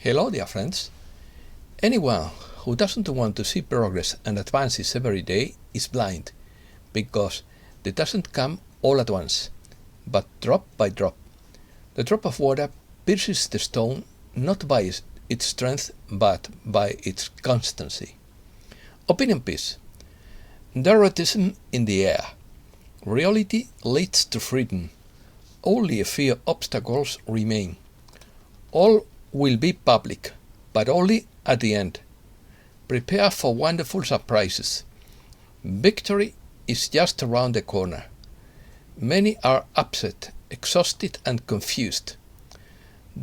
Hello, dear friends. Anyone who doesn't want to see progress and advances every day is blind, because they doesn't come all at once, but drop by drop. The drop of water pierces the stone not by its strength, but by its constancy. Opinion piece. Derrotism in the air. Reality leads to freedom. Only a few obstacles remain. All will be public, but only at the end. Prepare for wonderful surprises. Victory is just around the corner. Many are upset, exhausted, and confused.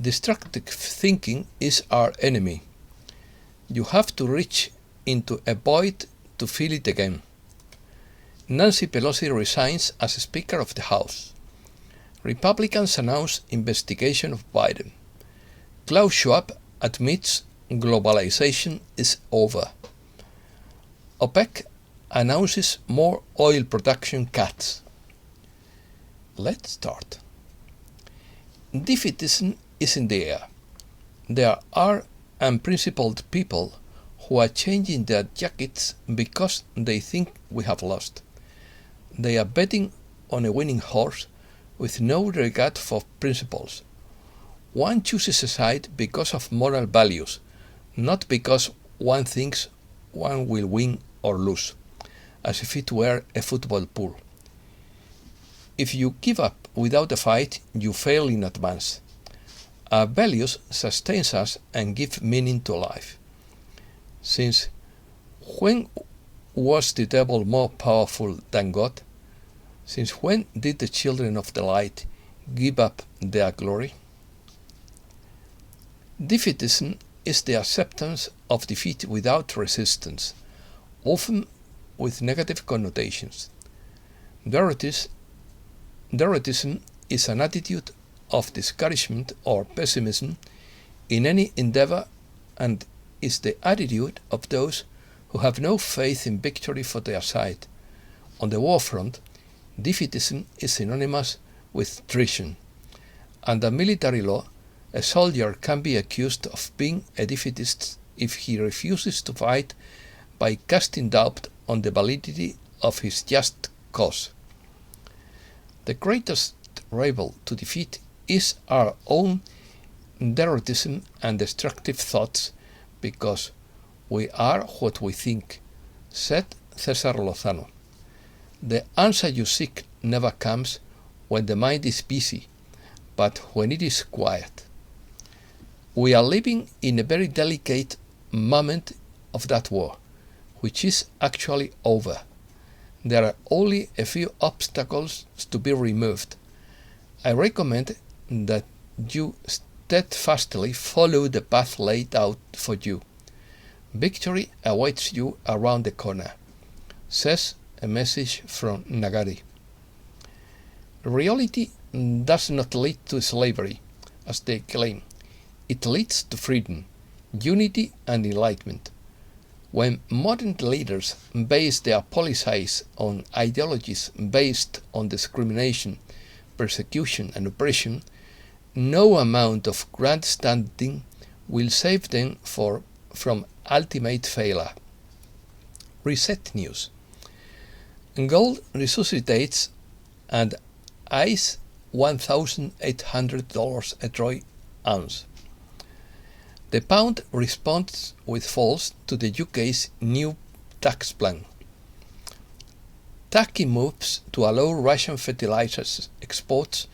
Destructive thinking is our enemy. You have to reach into a void to feel it again. Nancy Pelosi resigns as Speaker of the House. Republicans announce investigation of Biden. Klaus Schwab admits globalisation is over. OPEC announces more oil production cuts. Let's start. Defeatism is in the air. There are unprincipled people who are changing their jackets because they think we have lost. They are betting on a winning horse with no regard for principles. One chooses a side because of moral values, not because one thinks one will win or lose, as if it were a football pool. If you give up without a fight, you fail in advance. Our values sustain us and give meaning to life. Since when was the devil more powerful than God? Since when did the children of the light give up their glory? Defeatism is the acceptance of defeat without resistance, often with negative connotations. Derrotism is an attitude of discouragement or pessimism in any endeavor, and is the attitude of those who have no faith in victory for their side. On the war front, defeatism is synonymous with treason. Under military law, a soldier can be accused of being a defeatist if he refuses to fight by casting doubt on the validity of his just cause. The greatest rival to defeat is our own derrotism and destructive thoughts, because we are what we think, said César Lozano. The answer you seek never comes when the mind is busy, but when it is quiet. We are living in a very delicate moment of that war, which is actually over. There are only a few obstacles to be removed. I recommend that you steadfastly follow the path laid out for you. Victory awaits you around the corner, says a message from Nagari. Reality does not lead to slavery, as they claim. It leads to freedom, unity, and enlightenment. When modern leaders base their policies on ideologies based on discrimination, persecution, and oppression, no amount of grandstanding will save them from ultimate failure. Reset News. Gold resuscitates and ICE $1,800 a troy ounce. The pound responds with falls to the UK's new tax plan. Turkey moves to allow Russian fertilizers exports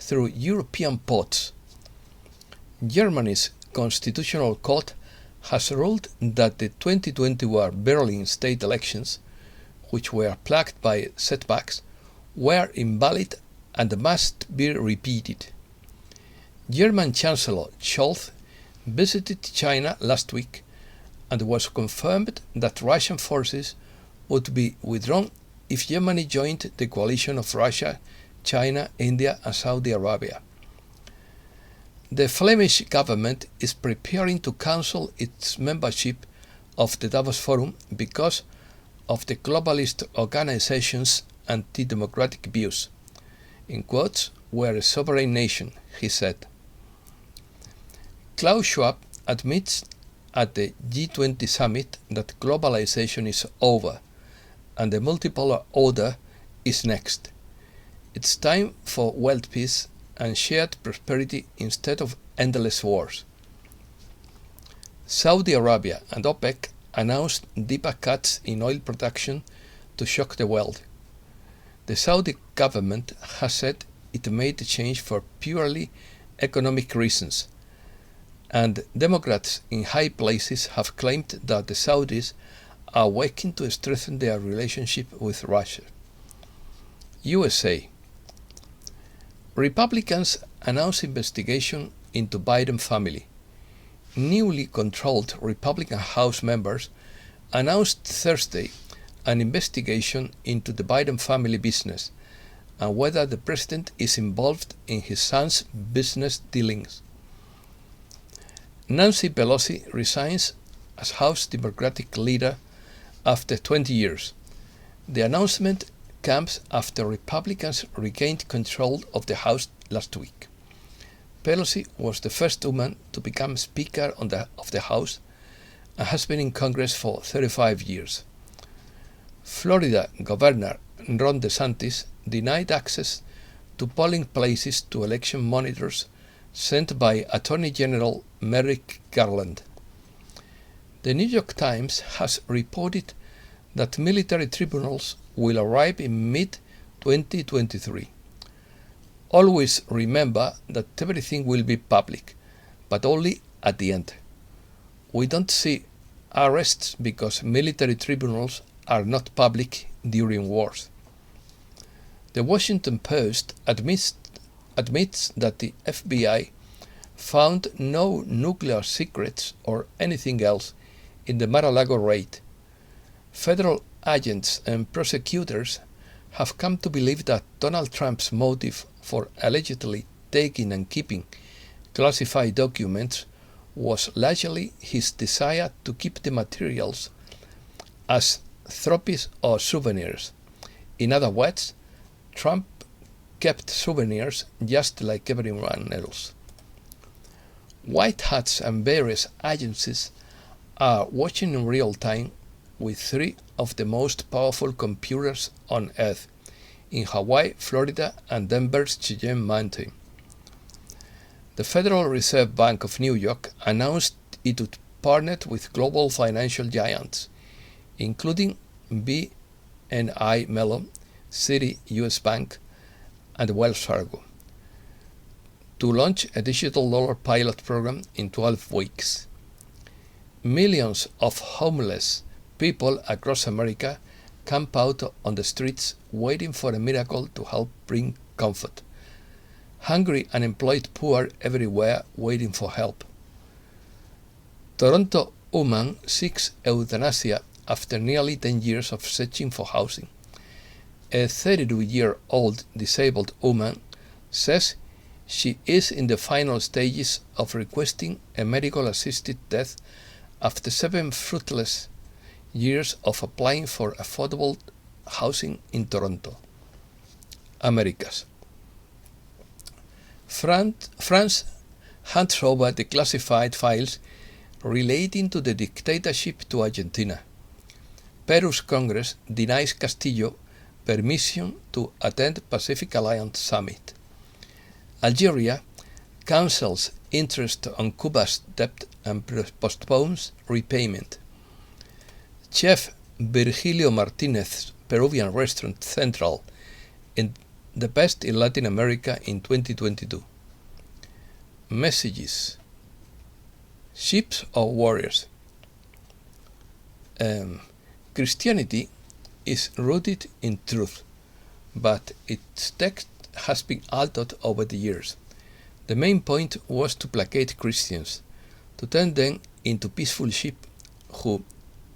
through European ports. Germany's constitutional court has ruled that the 2021 Berlin state elections, which were plagued by setbacks, were invalid and must be repeated. German Chancellor Scholz visited China last week and was confirmed that Russian forces would be withdrawn if Germany joined the coalition of Russia, China, India, and Saudi Arabia. The Flemish government is preparing to cancel its membership of the Davos Forum because of the globalist organization's anti-democratic views. In quotes, "we're a sovereign nation," he said. Klaus Schwab admits at the G20 summit that globalisation is over and the multipolar order is next. It's time for world peace and shared prosperity instead of endless wars. Saudi Arabia and OPEC announced deeper cuts in oil production to shock the world. The Saudi government has said it made the change for purely economic reasons, and Democrats in high places have claimed that the Saudis are working to strengthen their relationship with Russia. USA. Republicans announce investigation into Biden family. Newly controlled Republican House members announced Thursday an investigation into the Biden family business and whether the president is involved in his son's business dealings. Nancy Pelosi resigns as House Democratic leader after 20 years. The announcement comes after Republicans regained control of the House last week. Pelosi was the first woman to become Speaker of the House and has been in Congress for 35 years. Florida Governor Ron DeSantis denied access to polling places to election monitors sent by Attorney General Merrick Garland. The New York Times has reported that military tribunals will arrive in mid-2023. Always remember that everything will be public, but only at the end. We don't see arrests because military tribunals are not public during wars. The Washington Post admits that the FBI found no nuclear secrets or anything else in the Mar-a-Lago raid. Federal agents and prosecutors have come to believe that Donald Trump's motive for allegedly taking and keeping classified documents was largely his desire to keep the materials as trophies or souvenirs. In other words, Trump kept souvenirs just like everyone else. White hats and various agencies are watching in real time with three of the most powerful computers on Earth in Hawaii, Florida, and Denver's Cheyenne Mountain. The Federal Reserve Bank of New York announced it would partner with global financial giants, including BNI Mellon, Citi US Bank, and Wells Fargo, to launch a digital dollar pilot program in 12 weeks. Millions of homeless people across America camp out on the streets waiting for a miracle to help bring comfort. Hungry, unemployed poor everywhere waiting for help. Toronto woman seeks euthanasia after nearly 10 years of searching for housing. A 32-year-old disabled woman says she is in the final stages of requesting a medical-assisted death after 7 fruitless years of applying for affordable housing in Toronto. Americas. France hands over the classified files relating to the dictatorship to Argentina. Peru's Congress denies Castillo permission to attend Pacific Alliance Summit. Algeria cancels interest on Cuba's debt and postpones repayment. Chef Virgilio Martinez's Peruvian restaurant Central in the best in Latin America in 2022. Messages. Ships or warriors? Christianity is rooted in truth, but its text has been altered over the years. The main point was to placate Christians, to turn them into peaceful sheep who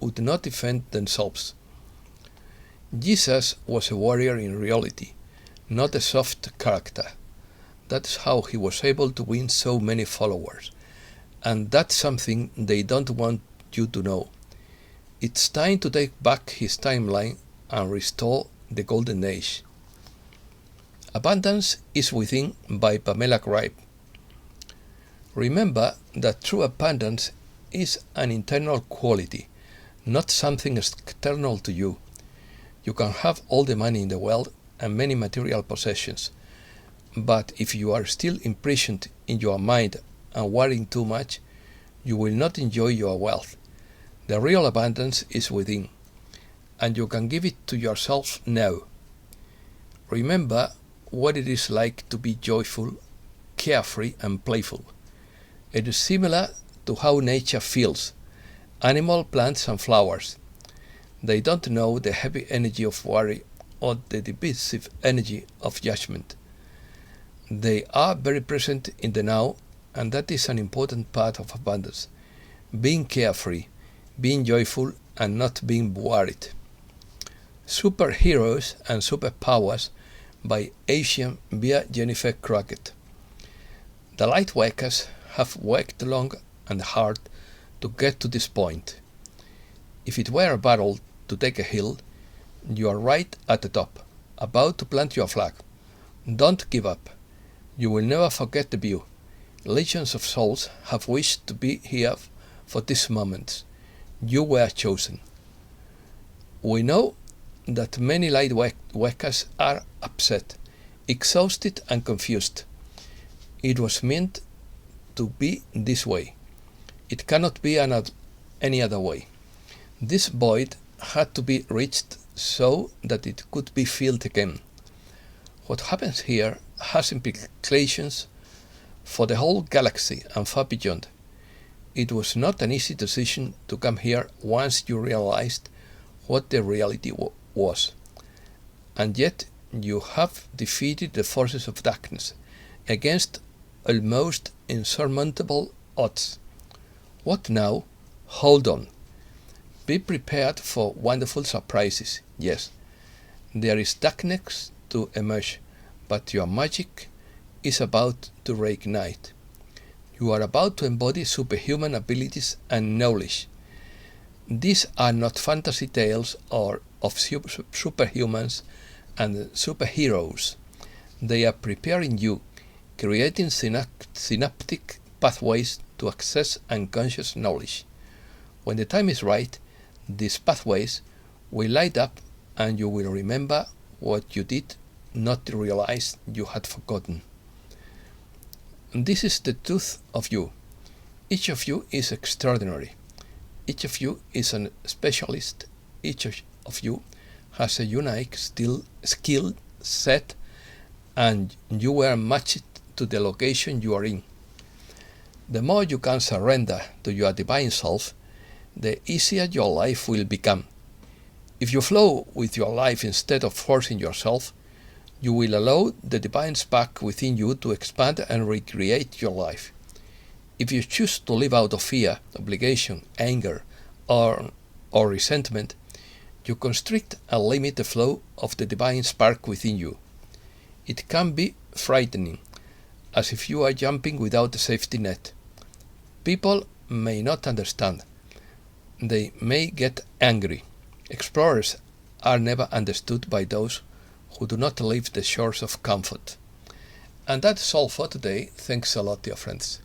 would not defend themselves. Jesus was a warrior in reality, not a soft character. That's how he was able to win so many followers, and that's something they don't want you to know. It's time to take back his timeline and restore the golden age. Abundance is Within by Pamela Gripe. Remember that true abundance is an internal quality, not something external to you. You can have all the money in the world and many material possessions, but if you are still imprisoned in your mind and worrying too much, you will not enjoy your wealth. The real abundance is within, and you can give it to yourself now. Remember what it is like to be joyful, carefree, and playful. It is similar to how nature feels. Animal, plants, and flowers. They don't know the heavy energy of worry or the divisive energy of judgment. They are very present in the now, and that is an important part of abundance. Being carefree, being joyful, and not being worried. Superheroes and Superpowers by Asian via Jennifer Crockett. The light workers have worked long and hard to get to this point. If it were a battle to take a hill, you are right at the top, about to plant your flag. Don't give up. You will never forget the view. Legions of souls have wished to be here for this moment. You were chosen. We know that many light workers are upset, exhausted, and confused. It was meant to be this way. It cannot be any other way. This void had to be reached so that it could be filled again. What happens here has implications for the whole galaxy and far beyond. It was not an easy decision to come here once you realized what the reality was. And yet you have defeated the forces of darkness against almost insurmountable odds. What now? Hold on. Be prepared for wonderful surprises. Yes, there is darkness to emerge, but your magic is about to reignite. You are about to embody superhuman abilities and knowledge. These are not fantasy tales of superhumans and superheroes. They are preparing you, creating synaptic pathways to access unconscious knowledge. When the time is right, these pathways will light up and you will remember what you did not realize you had forgotten. This is the truth of you. Each of you is extraordinary. Each of you is a specialist. Each of you has a unique skill set, and you were matched to the location you are in. The more you can surrender to your divine self, the easier your life will become. If you flow with your life instead of forcing yourself, you will allow the divine spark within you to expand and recreate your life. If you choose to live out of fear, obligation, anger, or resentment, you constrict and limit the flow of the divine spark within you. It can be frightening, as if you are jumping without a safety net. People may not understand. They may get angry. Explorers are never understood by those who do not leave the shores of comfort. And that's all for today. Thanks a lot, dear friends.